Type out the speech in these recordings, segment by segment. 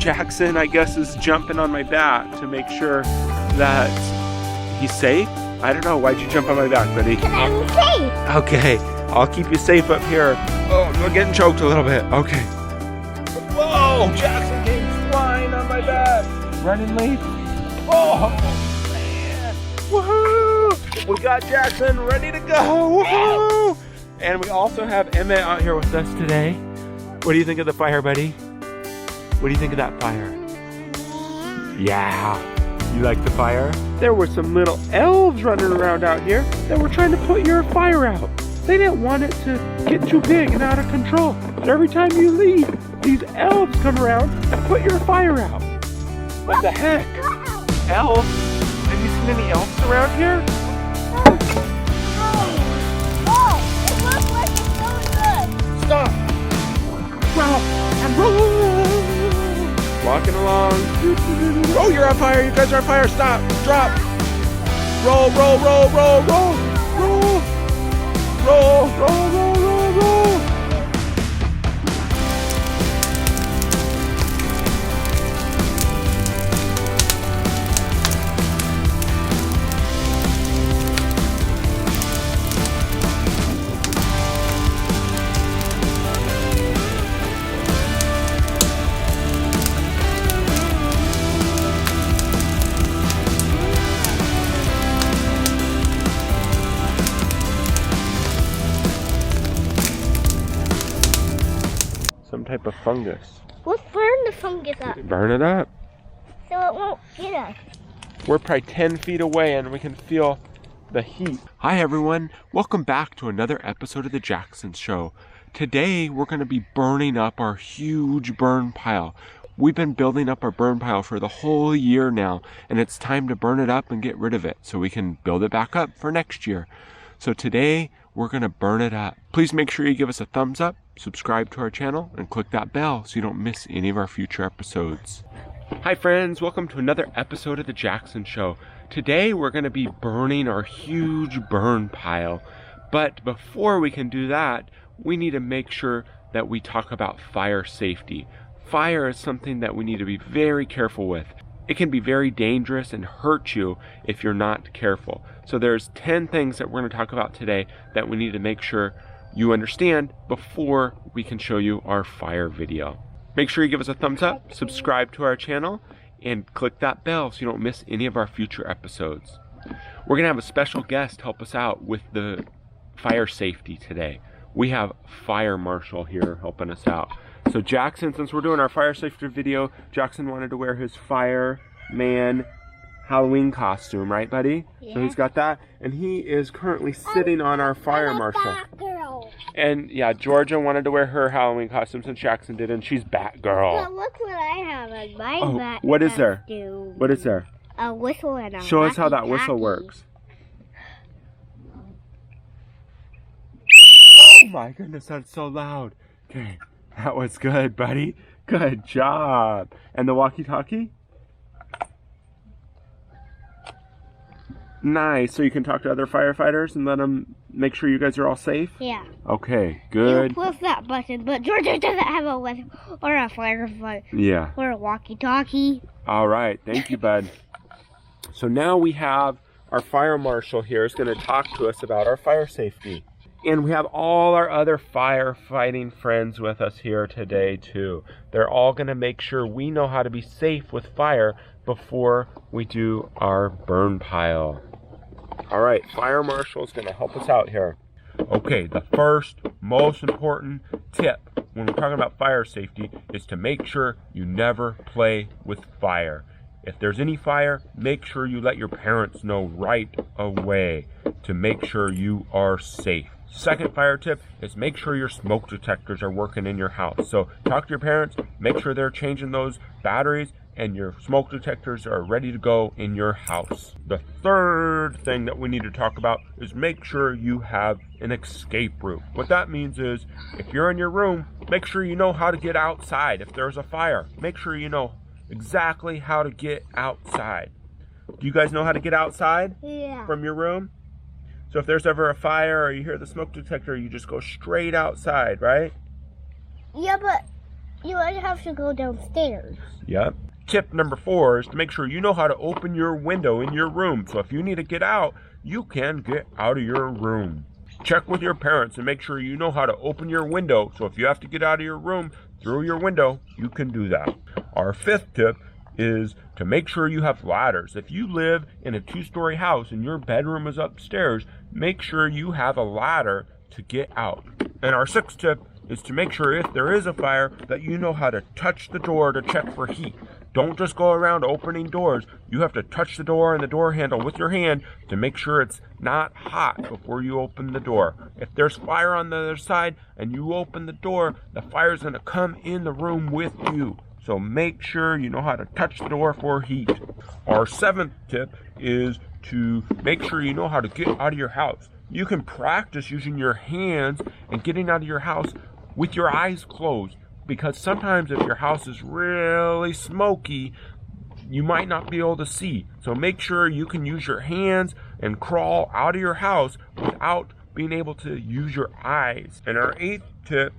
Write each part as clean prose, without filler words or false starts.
Jackson, I guess, is jumping on my back to make sure that he's safe. I don't know. Why'd you jump on my back, buddy? Because I'm safe. Okay, I'll keep you safe up here. Oh, we're getting choked a little bit. Okay. Whoa, Jackson came flying on my back. Running late. Oh, man. Woohoo! We got Jackson ready to go. Woohoo! And we also have Emmett out here with us today. What do you think of the fire, buddy? What do you think of that fire? Yeah. You like the fire? There were some little elves running around out here that were trying to put your fire out. They didn't want it to get too big and out of control. So every time you leave, these elves come around and put your fire out. What the heck? Elves? Have you seen any elves around here? Oh, it looks like it's going good. Stop! Well, and roll! Walking along. Oh, you're on fire! You guys are on fire! Stop! Drop! Roll, roll, roll, roll, roll! Roll! Roll, roll, roll, roll, roll! Some type of fungus. Let's burn the fungus up Burn it up. so it won't get us. We're probably 10 feet away and we can feel the heat. Hi everyone, welcome back to another episode of the Jackson Show. Today we're going to be burning up our huge burn pile. We've been building up our burn pile for the whole year now, and it's time to burn it up and get rid of it so we can build it back up for next year. So today we're going to burn it up. Please make sure you give us a thumbs up, subscribe to our channel, and click that bell so you don't miss any of our future episodes. Hi friends, welcome to another episode of the Jackson Show. Today we're going to be burning our huge burn pile. But before we can do that, we need to make sure that we talk about fire safety. Fire is something that we need to be very careful with. It can be very dangerous and hurt you if you're not careful. So there's 10 things that we're going to talk about today that we need to make sure you understand before we can show you our fire video. Make sure you give us a thumbs up, subscribe to our channel, and click that bell so you don't miss any of our future episodes. We're going to have a special guest help us out with the fire safety today. We have Fire Marshal here helping us out. So Jackson, since we're doing our fire safety video, Jackson wanted to wear his fireman Halloween costume, right buddy? Yeah. So he's got that, and he is currently sitting on our fire marshal. Batgirl. And yeah, Georgia wanted to wear her Halloween costume since Jackson did, and she's Batgirl. But look what I have in my bat What is there? costume. What is there? A whistle and a Show us how that whistle walkie-talkie. works. Oh my goodness, that's so loud. Okay, that was good, buddy. Good job. And the walkie-talkie? Nice. So you can talk to other firefighters and let them make sure you guys are all safe? Yeah. Okay, good. You push that button, but Georgia doesn't have a whistle or a firefighter Yeah. or a walkie-talkie. All right. Thank you, bud. So now we have our fire marshal here is going to talk to us about our fire safety. And we have all our other firefighting friends with us here today too. They're all going to make sure we know how to be safe with fire before we do our burn pile. All right, Fire Marshal is going to help us out here. Okay, the first most important tip when we're talking about fire safety is to make sure you never play with fire. If there's any fire, make sure you let your parents know right away to make sure you are safe. Second fire tip is make sure your smoke detectors are working in your house. So talk to your parents, make sure they're changing those batteries and your smoke detectors are ready to go in your house. The third thing that we need to talk about is make sure you have an escape route. What that means is if you're in your room, make sure you know how to get outside. If there's a fire, make sure you know exactly how to get outside. Do you guys know how to get outside from your room? So if there's ever a fire or you hear the smoke detector, you just go straight outside, right? Yeah, but You would have to go downstairs. Yep. Tip number 4 is to make sure you know how to open your window in your room. So if you need to get out, you can get out of your room. Check with your parents and make sure you know how to open your window. So if you have to get out of your room through your window, you can do that. Our 5th tip is to make sure you have ladders. If you live in a 2-story house and your bedroom is upstairs, make sure you have a ladder to get out. And our 6th tip is to make sure if there is a fire that you know how to touch the door to check for heat. Don't just go around opening doors. You have to touch the door and the door handle with your hand to make sure it's not hot before you open the door. If there's fire on the other side and you open the door, the fire's going to come in the room with you. So make sure you know how to touch the door for heat. Our 7th tip is to make sure you know how to get out of your house. You can practice using your hands and getting out of your house with your eyes closed. Because sometimes if your house is really smoky, you might not be able to see. So make sure you can use your hands and crawl out of your house without being able to use your eyes. And our 8th tip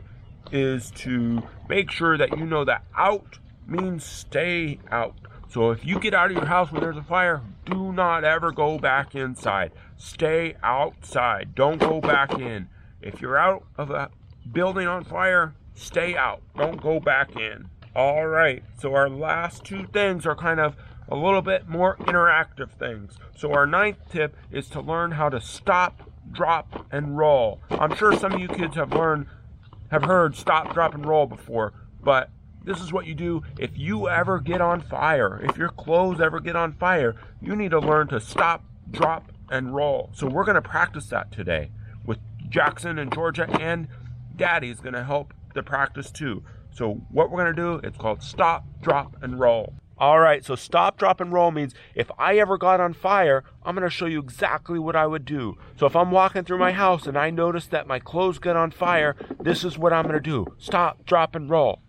is to make sure that you know that out means stay out. So if you get out of your house when there's a fire, do not ever go back inside. Stay outside. Don't go back in. If you're out of a building on fire, stay out. Don't go back in. All right. So our last 2 things are kind of a little bit more interactive things. So our 9th tip is to learn how to stop, drop, and roll. I'm sure some of you kids have heard stop, drop, and roll before, but this is what you do if you ever get on fire. If your clothes ever get on fire, you need to learn to stop, drop, and roll. So we're going to practice that today with Jackson and Georgia, and Daddy's going to help the practice too. So what we're going to do, it's called stop, drop, and roll. All right, so stop, drop, and roll means if I ever got on fire, I'm going to show you exactly what I would do. So if I'm walking through my house and I notice that my clothes get on fire, this is what I'm going to do. Stop, drop, and roll.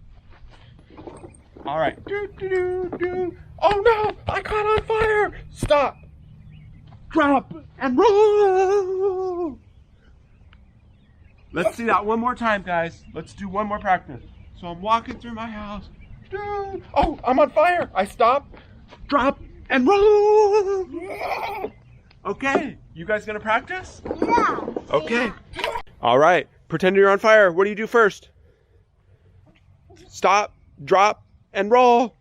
All right. Do, do, do, do. Oh no, I caught on fire. Stop, drop, and roll. Let's see that one more time, guys. Let's do one more practice. So I'm walking through my house. Oh, I'm on fire. I stop, drop, and roll. Okay, you guys gonna practice? Yeah. Okay. All right, pretend you're on fire. What do you do first? Stop, drop, and roll.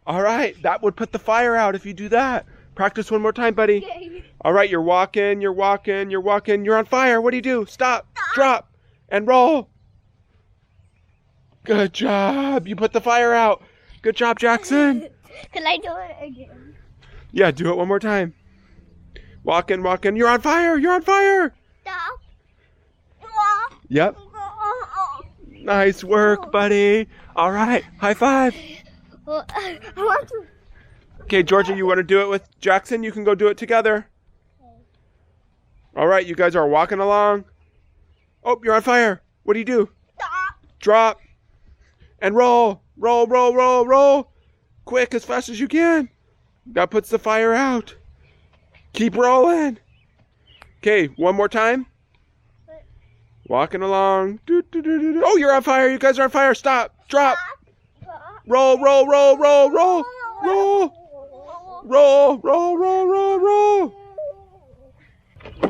All right, that would put the fire out if you do that. Practice one more time, buddy. Okay. All right, you're walking. You're on fire. What do you do? Stop, drop, and roll. Good job. You put the fire out. Good job, Jackson. Can I do it again? Yeah, do it one more time. Walking. You're on fire. Stop. Yep. Nice work, buddy. All right, high five. Well, I want to. Okay, Georgia, you want to do it with Jackson? You can go do it together. All right, you guys are walking along. Oh, you're on fire. What do you do? Stop. Drop and roll. Roll. Quick, as fast as you can. That puts the fire out. Keep rolling. Okay, one more time. Walking along. Oh, you're on fire. You guys are on fire. Stop. Drop. Roll.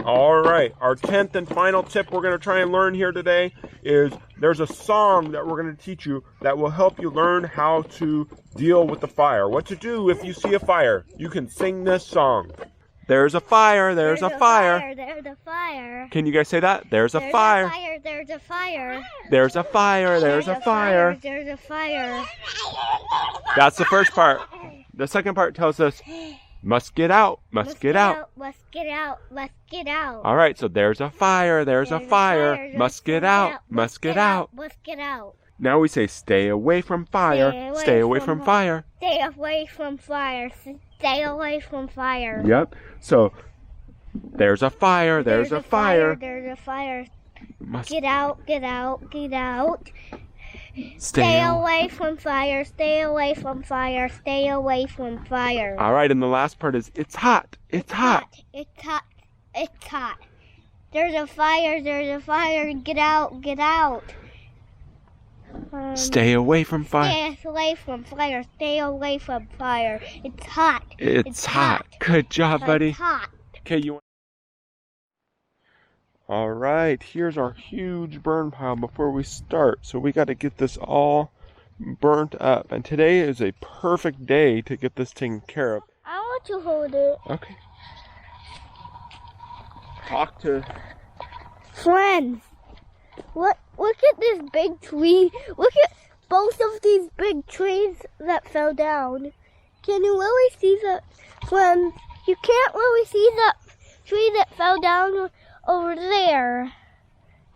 All right, our 10th and final tip we're going to try and learn here today is there's a song that we're going to teach you that will help you learn how to deal with the fire. What to do if you see a fire. You can sing this song. There's a fire, there's a fire. There's a fire. Can you guys say that? There's a fire. There's a fire. There's a fire, there's a fire. There's a fire. That's the first part. The second part tells us, must get out, must get out. Must get out. All right, so there's a fire, there's a fire. Must get out, must get out. Must get out. Now we say, stay away from fire, stay away from fire. Stay away from fire. Stay away from fire. Yep, so there's a fire, there's a fire. There's a fire. Must Get out. Stay away from fire. Stay away from fire. Stay away from fire. All right, and the last part is, it's hot, it's hot. It's hot. There's a fire. Get out. Stay away from fire. Stay away from fire. Stay away from fire. It's hot. It's hot. Good job, buddy. It's hot. Okay, you. All right, here's our huge burn pile before we start. So we got to get this all burnt up. And today is a perfect day to get this taken care of. I want to hold it. Okay. Talk to friends. Look at this big tree. Look at both of these big trees that fell down. Can you really see the friends? You can't really see the tree that fell down over there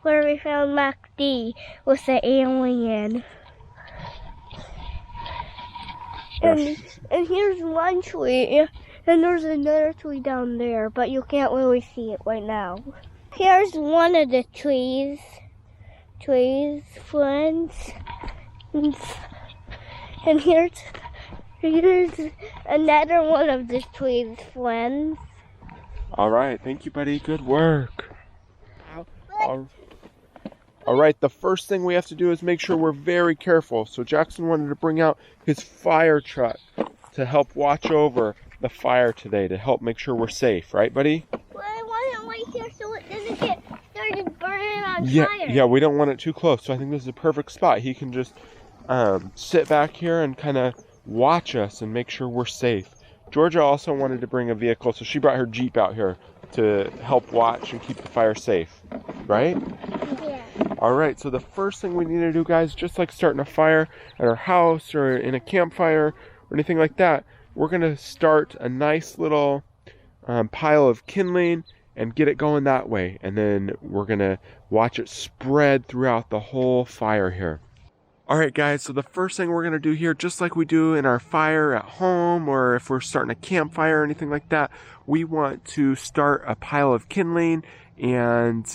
where we found Mac D with the alien. And here's one tree, and there's another tree down there, but you can't really see it right now. Here's one of the trees, friends, and here's another one of the trees, friends. All right, thank you, buddy. Good work. All right, the first thing we have to do is make sure we're very careful. So Jackson wanted to bring out his fire truck to help watch over the fire today, to help make sure we're safe, right, buddy? Well, I want it right here so it doesn't get started burning on fire. Yeah, we don't want it too close. So I think this is a perfect spot. He can just sit back here and kind of watch us and make sure we're safe. Georgia also wanted to bring a vehicle, so she brought her Jeep out here to help watch and keep the fire safe, right? Yeah. All right, so the first thing we need to do, guys, just like starting a fire at our house or in a campfire or anything like that, we're going to start a nice little pile of kindling and get it going that way. And then we're going to watch it spread throughout the whole fire here. All right, guys, so the first thing we're going to do here, just like we do in our fire at home or if we're starting a campfire or anything like that, we want to start a pile of kindling and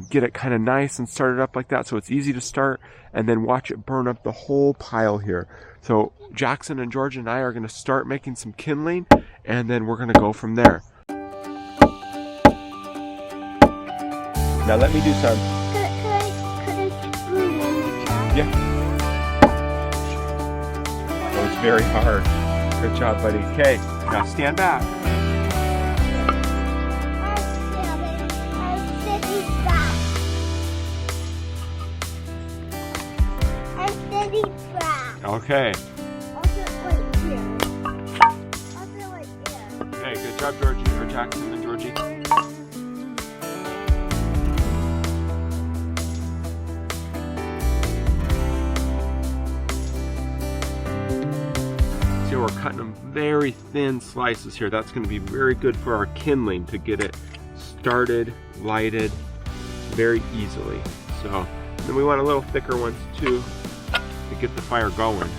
get it kind of nice and start it up like that so it's easy to start, and then watch it burn up the whole pile here. So Jackson and George and I are going to start making some kindling, and then we're going to go from there. Now let me do some. Could I move in the truck? Yeah. That was very hard. Good job, buddy. Okay, now stand back. Okay. I'll do it right here. I'll do it right there. Okay, good job, Georgie, or Jackson and Georgie. See, we're cutting them very thin slices here. That's going to be very good for our kindling to get it started, lighted very easily. So, then we want a little thicker ones too, to get the fire going.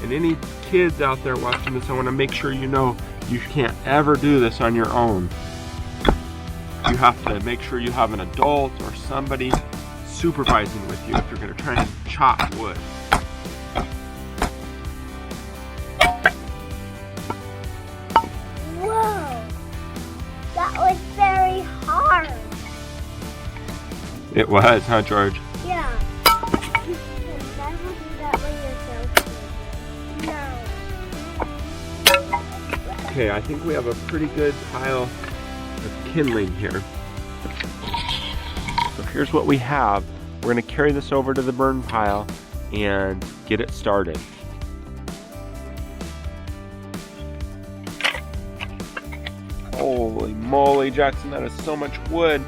And any kids out there watching this, I want to make sure you know you can't ever do this on your own. You have to make sure you have an adult or somebody supervising with you if you're going to try and chop wood. Whoa! That was very hard. It was, huh, George? Yeah. You can never do that when you're so no. Okay, I think we have a pretty good pile of kindling here. So here's what we have. We're going to carry this over to the burn pile and get it started. Holy moly, Jackson, that is so much wood.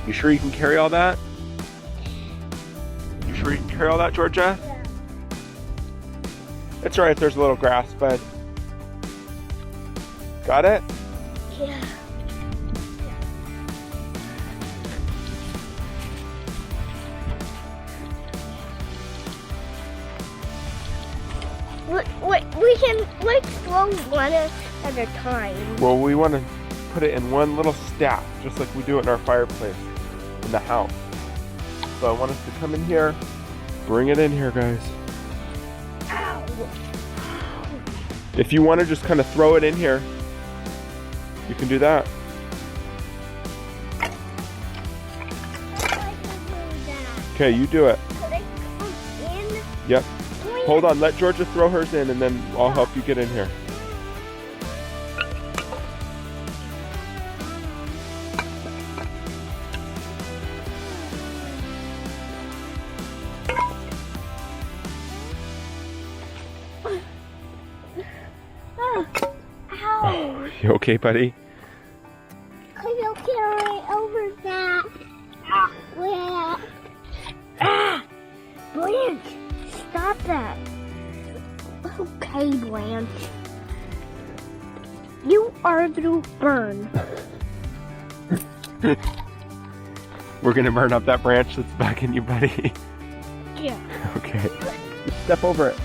You sure you can carry all that? You sure you can carry all that, Georgia? Yeah. It's alright if there's a little grass, bud. Got it? Yeah. We can like throw one at a time. Well, we want to put it in one little stack, just like we do it in our fireplace in the house. So I want us to come in here, bring it in here, guys. Ow. If you want to just kind of throw it in here, you can do that. Okay, you do it. Could I come in? Yep. Please. Hold on, let Georgia throw hers in and then I'll help you get in here. Ow. You okay, buddy? Could you carry over that? Where? Blanche, stop that. Okay, Blanche. You are to burn. We're gonna burn up that branch that's bugging you, buddy. Yeah. Okay. Step over it.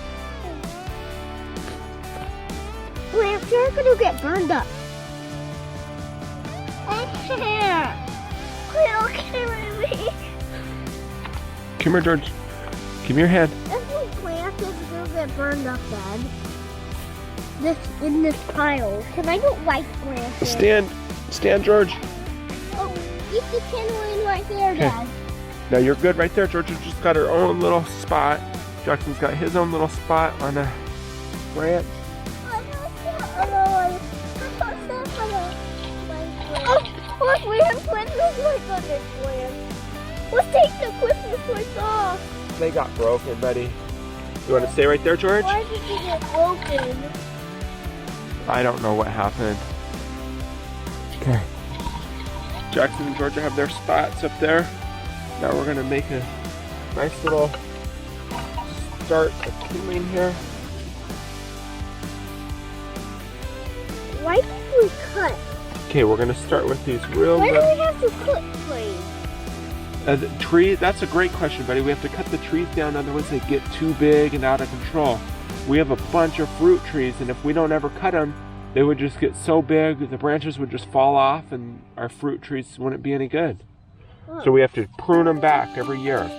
Blanche, you're gonna get burned up. Here. Will carry me. Come here, George. Give me your hand. This plant is gonna get burned up, Dad. In this pile. Can I get white branches? Stand, George. Oh, eat the kindling right there, Okay. Dad. Now you're good right there. Georgia just got her own little spot. Jackson's got his own little spot on a branch. Look, we have Christmas lights on this plant. Let's take the Christmas lights off. They got broken, buddy. You want to stay right there, George? Why did you get broken? I don't know what happened. Okay. Jackson and Georgia have their spots up there. Now we're gonna make a nice little start of kindling here. Why did we cut? Okay, we're gonna start with these real Why do little we have to cut trees? the tree. That's a great question, buddy. We have to cut the trees down, otherwise they get too big and out of control. We have a bunch of fruit trees, and if we don't ever cut them, they would just get so big, the branches would just fall off, and our fruit trees wouldn't be any good. So we have to prune them back every year.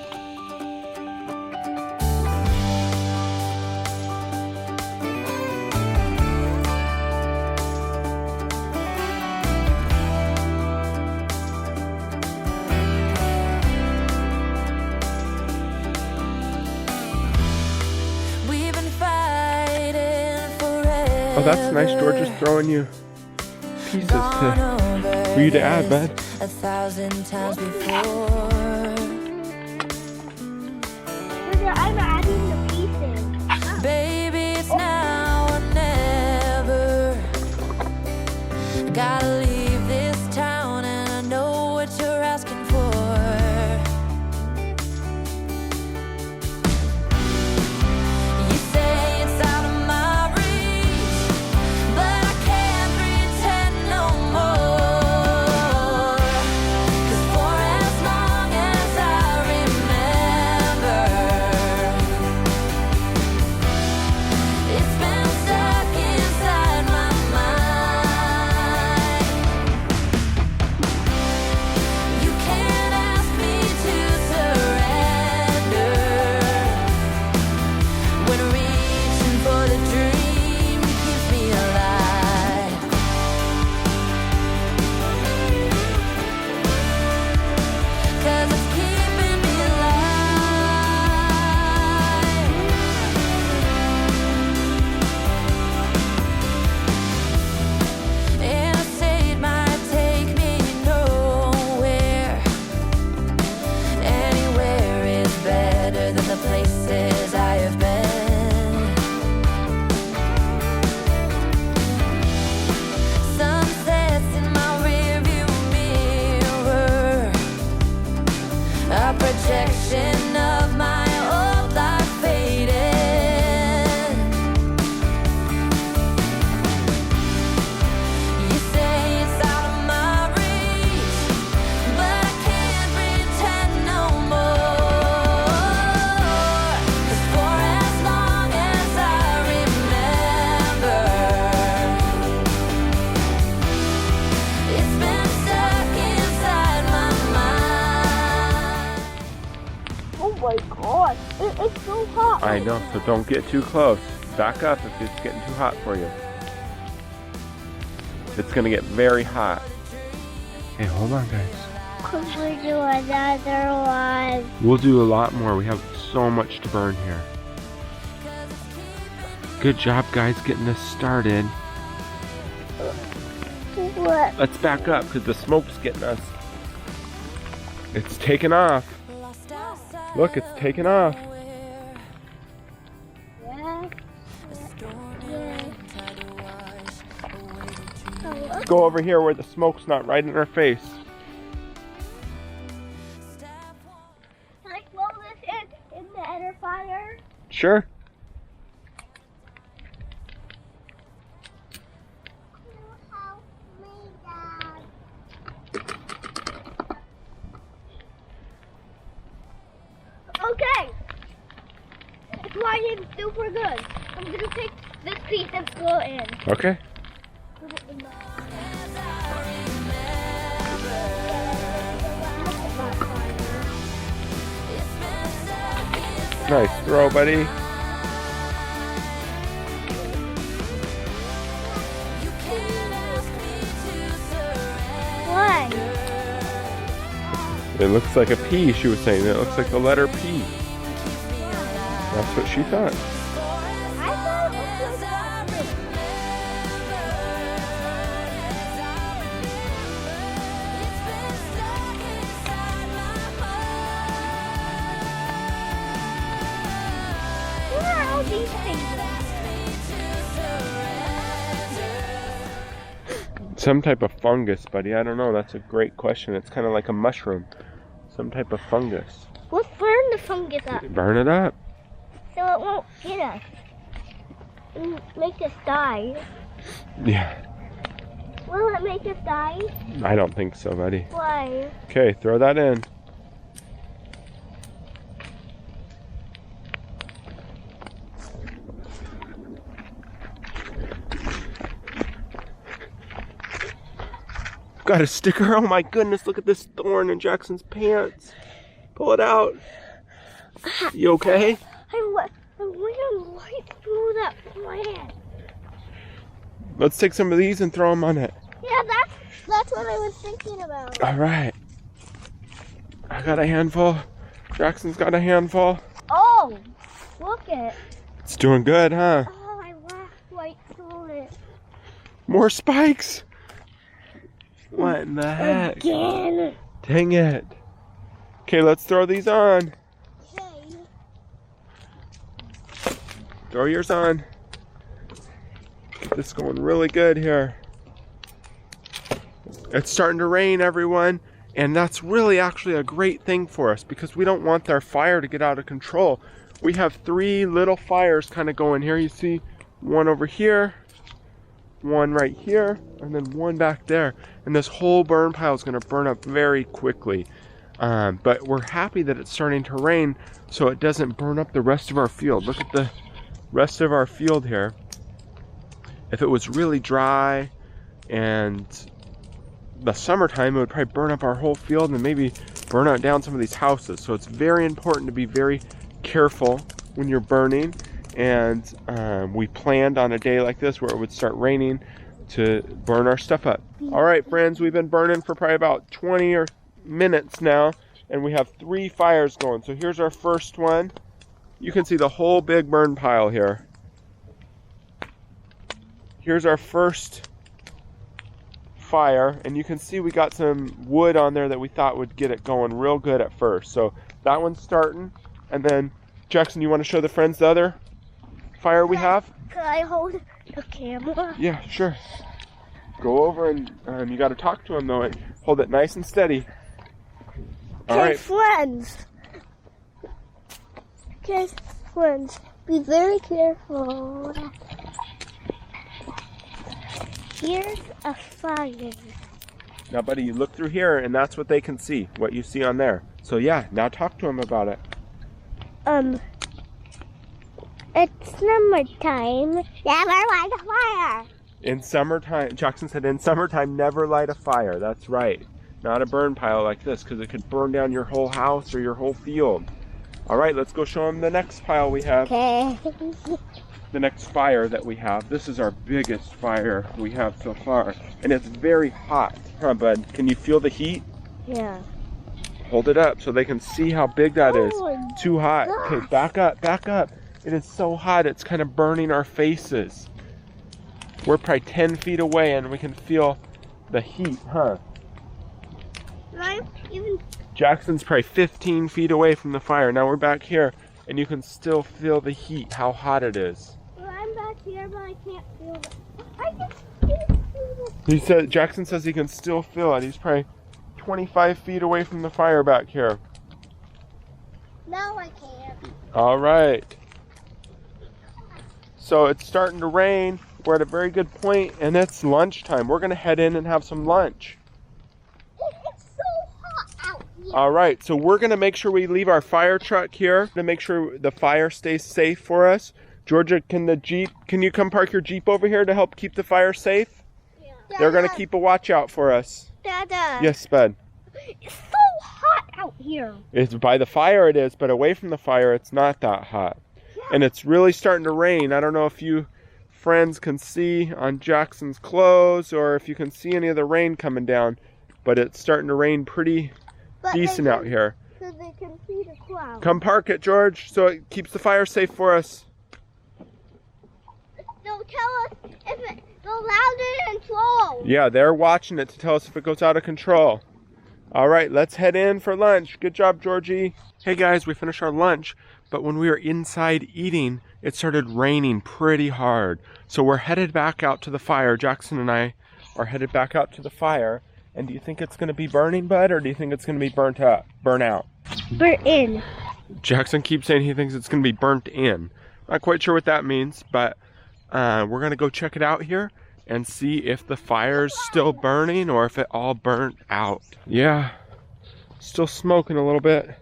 Oh, that's nice. Georgia's throwing you pieces for you to add, bud. 1,000 times before. I'm adding the pieces. Baby, it's now or never. Gotta leave this town, and I know what you're asking for. You say it's out of my reach, but I can't pretend no more. 'Cause for as long as I remember, it's been stuck inside my mind. You can't ask me to surrender when reaching for the dream keeps me alive. 'Cause it's keeping me alive. And I say it might take me nowhere. Anywhere is better than the places I have been. Sunsets in my rearview mirror, a projection of my old life fading. You say it's out of my reach, but I can't pretend no more. 'Cause for as long as I remember, it's been stuck inside my mind. Oh my god, it's so hot. I know, so don't get too close. Back up if it's getting too hot for you. It's gonna get very hot. Hey, hold on, guys. could we do another one? We'll do a lot more. We have so much to burn here. Good job, guys, getting this started. What? Let's back up because the smoke's getting us. It's taking off. Look, it's taking off. Yeah. Let's go over here where the smoke's not right in our face. Can I throw this in the air fire? Sure. Help me, Dad. Okay. It's lighting super good. I'm gonna take this piece and throw it in. Okay. Put it in the... Nice throw, buddy. What? It looks like a P, she was saying. It looks like the letter P. That's what she thought. I thought it was like what are all these things? Some type of fungus, buddy. I don't know. That's a great question. It's kind of like a mushroom. Some type of fungus. Let's burn the fungus up Burn it up. so it won't get us and make us die. Yeah. Will it make us die? I don't think so, buddy. Why? Okay, throw that in. Got a sticker? Oh my goodness, look at this thorn in Jackson's pants. Pull it out. You okay? I went right through that plant. Let's take some of these and throw them on it. Yeah, that's what I was thinking about. All right. I got a handful. Jackson's got a handful. Oh, look it. It's doing good, huh? Oh, I walked right through it. More spikes. What in the heck? Again. Dang it. Okay, let's throw these on. Okay. Throw yours on. Get this going really good here. It's starting to rain, everyone. And that's really actually a great thing for us because we don't want our fire to get out of control. We have 3 little fires kind of going here. You see one over here, one right here, and then one back there. And this whole burn pile is going to burn up very quickly. But we're happy that it's starting to rain so it doesn't burn up the rest of our field. Look at the rest of our field here. If it was really dry and the summertime, it would probably burn up our whole field and maybe burn out down some of these houses. So it's very important to be very careful when you're burning. And we planned on a day like this where it would start raining to burn our stuff up. All right, friends, we've been burning for probably about 20 minutes now, and we have 3 fires going. So here's our first one. You can see the whole big burn pile here. Here's our first fire, and you can see we got some wood on there that we thought would get it going real good at first. So that one's starting, and then Jackson, you want to show the friends the other fire we have? Could I hold the camera? Yeah, sure. Go over and you got to talk to him though. And hold it nice and steady. All Okay, right. friends. Okay, friends. Be very careful. Here's a fire. Now, buddy, you look through here, and that's what they can see. What you see on there. So yeah, now talk to him about it. It's summertime. Never light a fire. In summertime, Jackson said, in summertime, never light a fire. That's right. Not a burn pile like this, because it could burn down your whole house or your whole field. All right, let's go show them the next pile we have. Okay. The next fire that we have. This is our biggest fire we have so far. And it's very hot, huh, bud? Can you feel the heat? Yeah. Hold it up so they can see how big that is. Oh, Too hot. gosh. Okay, back up, back up. It is so hot, it's kind of burning our faces. We're probably 10 feet away and we can feel the heat, huh? Right? Even Jackson's probably 15 feet away from the fire. Now we're back here and you can still feel the heat, how hot it is. well, I'm back here, but I can't feel it. I can feel it. Jackson says he can still feel it. He's probably 25 feet away from the fire back here. Now I can't. All right. So it's starting to rain. We're at a very good point, and it's lunchtime. We're gonna head in and have some lunch. It's so hot out here. All right, so we're gonna make sure we leave our fire truck here to make sure the fire stays safe for us. Georgia, can you come park your Jeep over here to help keep the fire safe? Yeah. They're gonna keep a watch out for us. Dada. Yes, bud. It's so hot out here. It's by the fire it is, but away from the fire it's not that hot. And it's really starting to rain. I don't know if you friends can see on Jackson's clothes or if you can see any of the rain coming down, but it's starting to rain pretty decent out here. So they can see the clouds. Come park it, George, so it keeps the fire safe for us. They'll tell us if it goes out of control. Yeah, they're watching it to tell us if it goes out of control. All right, let's head in for lunch. Good job, Georgie. Hey guys, we finished our lunch, but when we were inside eating, it started raining pretty hard. So we're headed back out to the fire. Jackson and I are headed back out to the fire. And do you think it's going to be burning, bud, or do you think it's going to be burnt out? Burnt in. Jackson keeps saying he thinks it's going to be burnt in. Not quite sure what that means, but we're going to go check it out here and see if the fire's still burning or if it all burnt out. Yeah, still smoking a little bit,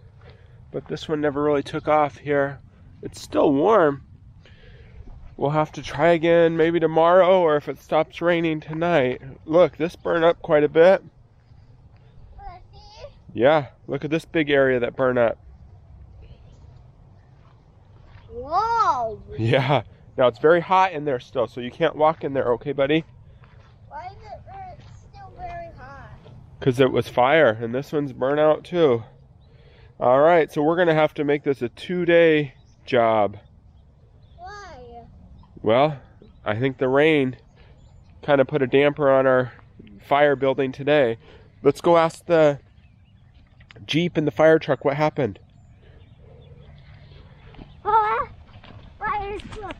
but this one never really took off here. It's still warm. We'll have to try again maybe tomorrow or if it stops raining tonight. Look, this burned up quite a bit. Yeah, look at this big area that burned up. Whoa. Yeah, now it's very hot in there still, so you can't walk in there, okay, buddy? Why is it still very hot? Because it was fire, and this one's burnt out too. All right, so we're going to have to make this a 2-day job. Why? Well, I think the rain kind of put a damper on our fire building today. Let's go ask the Jeep and the fire truck what happened. Fire truck.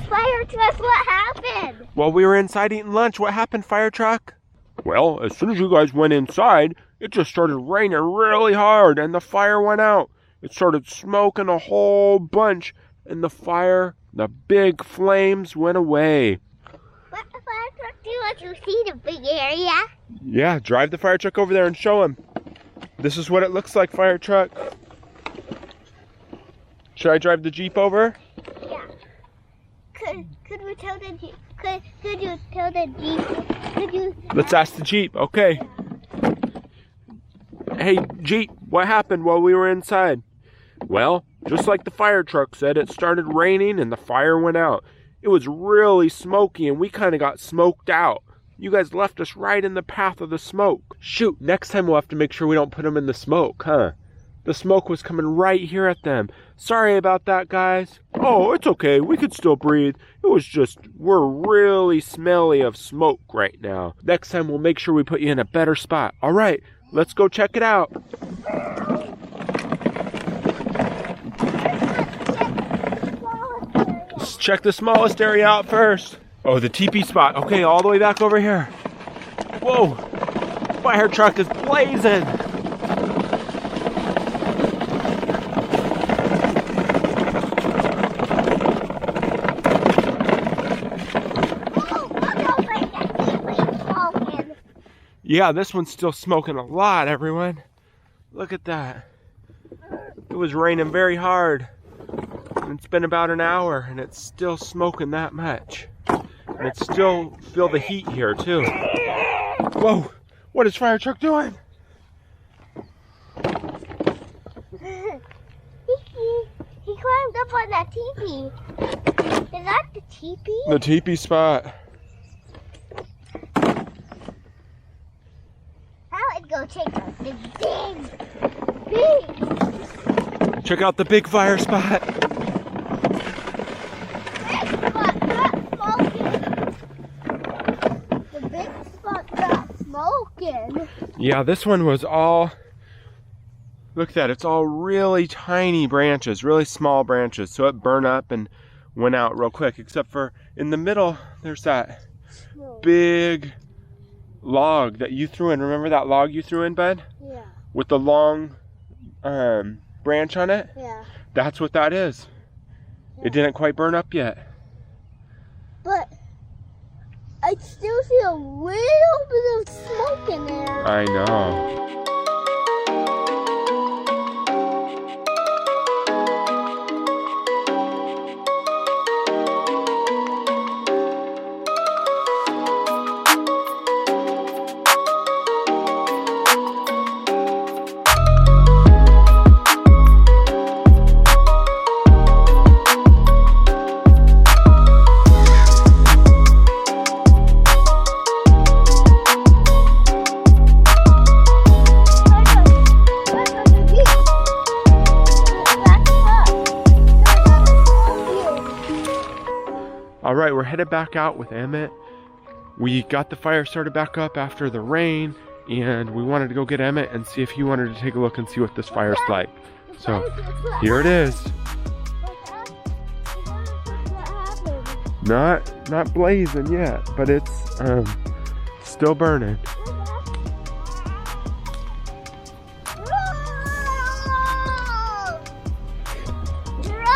Fire truck, what happened? Well, we were inside eating lunch. What happened, fire truck? Well, as soon as you guys went inside, it just started raining really hard and the fire went out. It started smoking a whole bunch and the big flames went away. What the fire truck do? Let you see the big area? Yeah, drive the fire truck over there and show him. This is what it looks like, fire truck. Should I drive the Jeep over? Yeah. Could we tell the Jeep? Could you tell the Jeep? Could you? Let's ask the Jeep. Okay. Hey, Jeep, what happened while we were inside? Well, just like the fire truck said, it started raining and the fire went out. It was really smoky and we kind of got smoked out. You guys left us right in the path of the smoke. Shoot, next time we'll have to make sure we don't put them in the smoke, huh? The smoke was coming right here at them. Sorry about that, guys. Oh, it's okay. We could still breathe. It was just, we're really smelly of smoke right now. Next time we'll make sure we put you in a better spot. All right, let's go check it out. Let's check the smallest area out first. Oh, the teepee spot. Okay, all the way back over here. Whoa, fire truck is blazing. Yeah, this one's still smoking a lot, everyone. Look at that. It was raining very hard. And it's been about an hour and it's still smoking that much. And it still feel the heat here too. Whoa, what is fire truck doing? He climbed up on that teepee. Is that the teepee? The teepee spot. I would go check the It's big. Check out the big fire spot. But not smoking. The big spot got smoking. Yeah, this one was all, look at that, it's all really tiny branches, really small branches. So it burned up and went out real quick, except for in the middle, there's that big log that you threw in. Remember that log you threw in, bud? Yeah. With the long branch on it? Yeah. That's what that is. Yeah. It didn't quite burn up yet. But I still see a little bit of smoke in there. I know. All right, we're headed back out with Emmett. We got the fire started back up after the rain, and we wanted to go get Emmett and see if he wanted to take a look and see what this fire's like. So here it is. Not blazing yet, but it's still burning.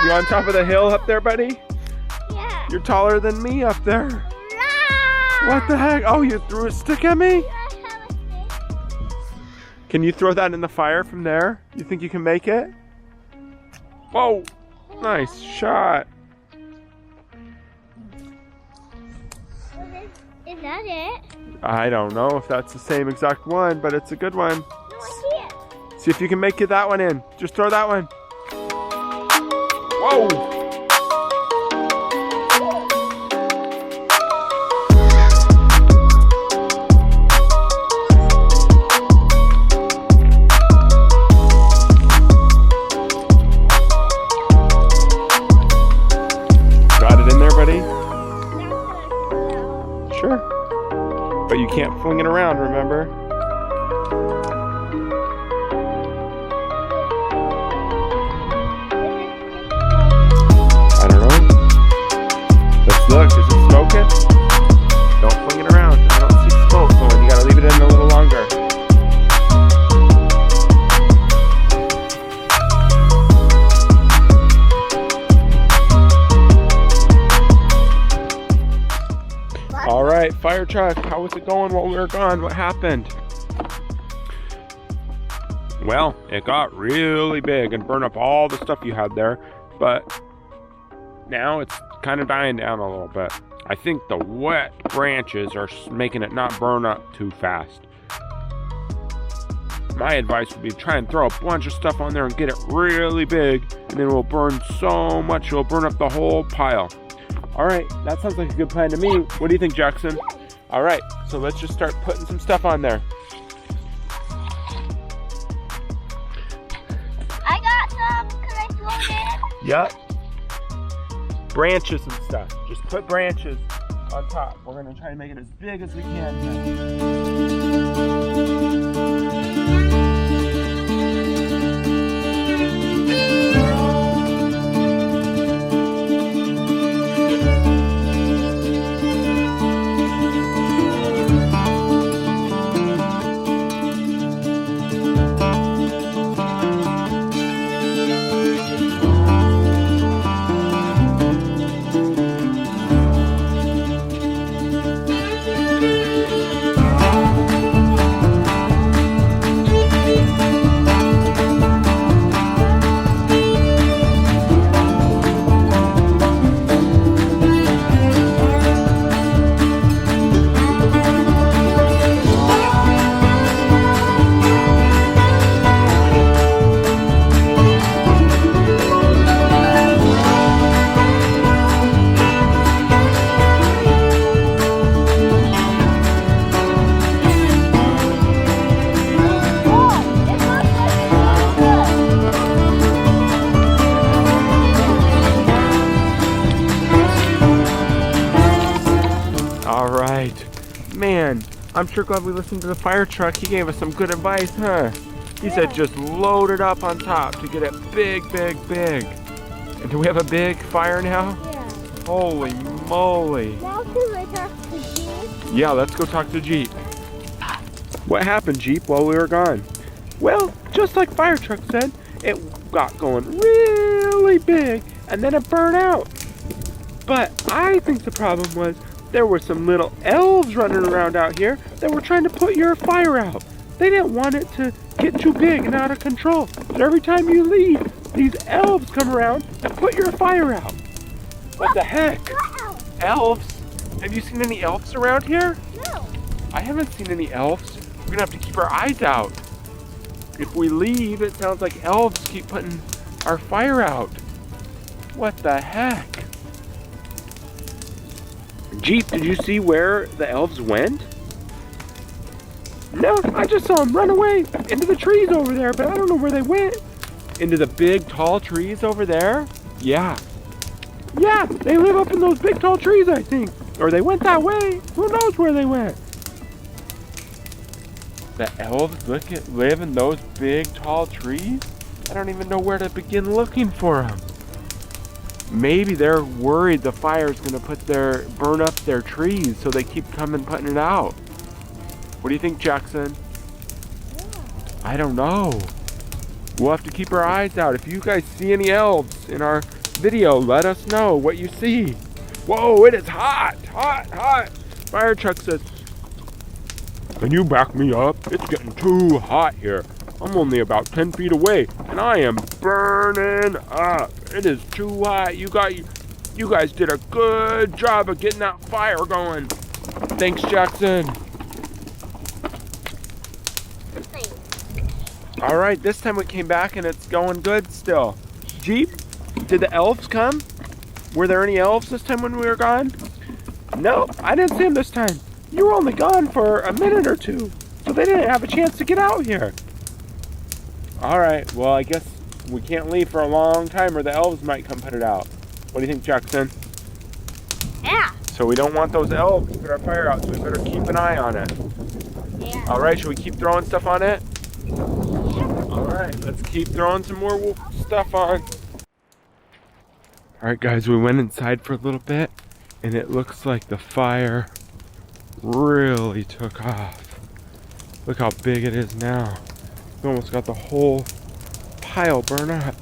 You on top of the hill up there, buddy? Yeah. You're taller than me up there. What the heck? Oh, you threw a stick at me? Can you throw that in the fire from there? You think you can make it? Whoa, nice shot. Is that it? I don't know if that's the same exact one, but it's a good one. No, I see it. See if you can make it that one in. Just throw that one. Whoa. Sure. But you can't fling it around, remember? I don't know. Let's look. Is it smoking? Don't fling it around. I don't see smoke going. You gotta leave it in a little longer. All right, fire truck, how was it going while we were gone? What happened? Well, it got really big and burned up all the stuff you had there, but now it's kind of dying down a little bit. I think the wet branches are making it not burn up too fast. My advice would be try and throw a bunch of stuff on there and get it really big, and then it will burn so much it'll burn up the whole pile. All right, that sounds like a good plan to me. What do you think, Jackson? All right, so let's just start putting some stuff on there. I got some. Can I throw it? Yep. Branches and stuff. Just put branches on top. We're gonna try and make it as big as we can. I'm sure glad we listened to the fire truck. He gave us some good advice, huh? He said just load it up on top to get it big, big, big. And do we have a big fire now? Yeah. Holy moly. Now can I talk to Jeep? Yeah, let's go talk to Jeep. What happened, Jeep, while we were gone? Well, just like fire truck said, it got going really big and then it burned out. But I think the problem was there were some little elves running around out here that were trying to put your fire out. They didn't want it to get too big and out of control. But every time you leave, these elves come around and put your fire out. What the heck? Elves? Have you seen any elves around here? No. I haven't seen any elves. We're gonna have to keep our eyes out. If we leave, it sounds like elves keep putting our fire out. What the heck? Jeep, did you see where the elves went? No, I just saw them run away into the trees over there, but I don't know where they went. Into the big, tall trees over there? Yeah. Yeah, they live up in those big, tall trees, I think. Or they went that way. Who knows where they went? The elves live in those big, tall trees? I don't even know where to begin looking for them. Maybe they're worried the fire's gonna burn up their trees, so they keep coming putting it out. What do you think, Jackson? I don't know. We'll have to keep our eyes out. If you guys see any elves in our video, let us know what you see. Whoa, it is hot, hot, hot. Fire truck says, can you back me up? It's getting too hot here. I'm only about 10 feet away, and I am burning up. It is too hot. You guys did a good job of getting that fire going. Thanks, Jackson. All right, this time we came back, and it's going good still. Jeep, did the elves come? Were there any elves this time when we were gone? No, I didn't see them this time. You were only gone for a minute or two, so they didn't have a chance to get out here. All right, well, I guess we can't leave for a long time or the elves might come put it out. What do you think, Jackson? Yeah. So we don't want those elves to put our fire out, so we better keep an eye on it. Yeah. All right, should we keep throwing stuff on it? All right, let's keep throwing some more stuff on. All right, guys, we went inside for a little bit, and it looks like the fire really took off. Look how big it is now. We almost got the whole pile burned up.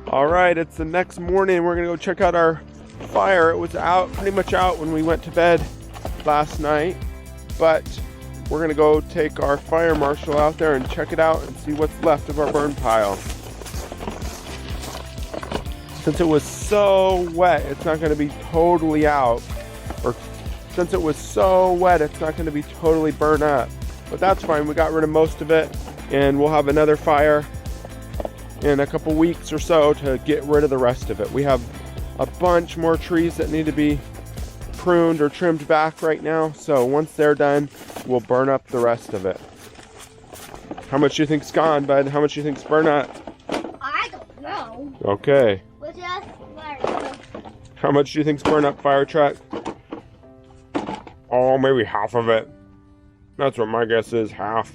All right, it's the next morning. We're gonna go check out our fire. It was out, pretty much out when we went to bed last night, but we're gonna go take our fire marshal out there and check it out and see what's left of our burn pile. Since it was so wet, it's not gonna be totally out, or since it was so wet, it's not gonna be totally burned up, but that's fine. We got rid of most of it, and we'll have another fire in a couple weeks or so to get rid of the rest of it. We have a bunch more trees that need to be pruned or trimmed back right now, so once they're done, we'll burn up the rest of it. How much do you think's gone, bud? How much do you think's burned up? I don't know. Okay. But just like, How much do you think's burned up, fire truck? Oh, maybe half of it. That's what my guess is, half.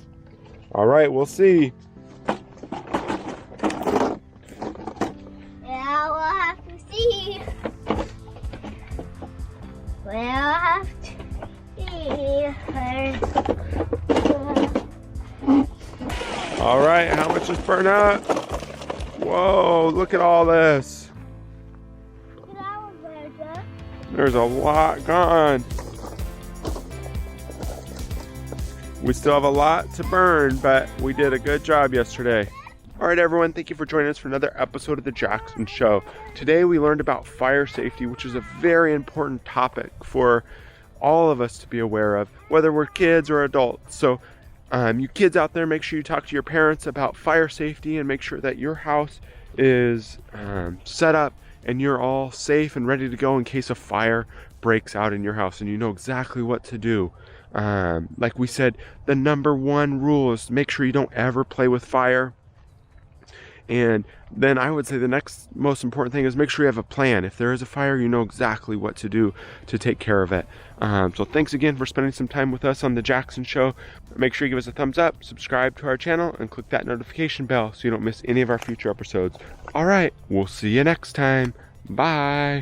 All right, we'll see. yeah, we'll have to see. We'll have to see. All right, how much is burned up? Whoa, look at all this. Get out of there, Jeff. There's a lot gone. We still have a lot to burn, but we did a good job yesterday. All right, everyone, thank you for joining us for another episode of The Jackson Show. Today we learned about fire safety, which is a very important topic for all of us to be aware of, whether we're kids or adults. So you kids out there, make sure you talk to your parents about fire safety and make sure that your house is set up and you're all safe and ready to go in case a fire breaks out in your house and you know exactly what to do. Like we said, the number one rule is make sure you don't ever play with fire. And then I would say the next most important thing is make sure you have a plan. If there is a fire, you know exactly what to do to take care of it. So thanks again for spending some time with us on The Jackson Show. Make sure you give us a thumbs up, subscribe to our channel, and click that notification bell so you don't miss any of our future episodes. All right, we'll see you next time. Bye.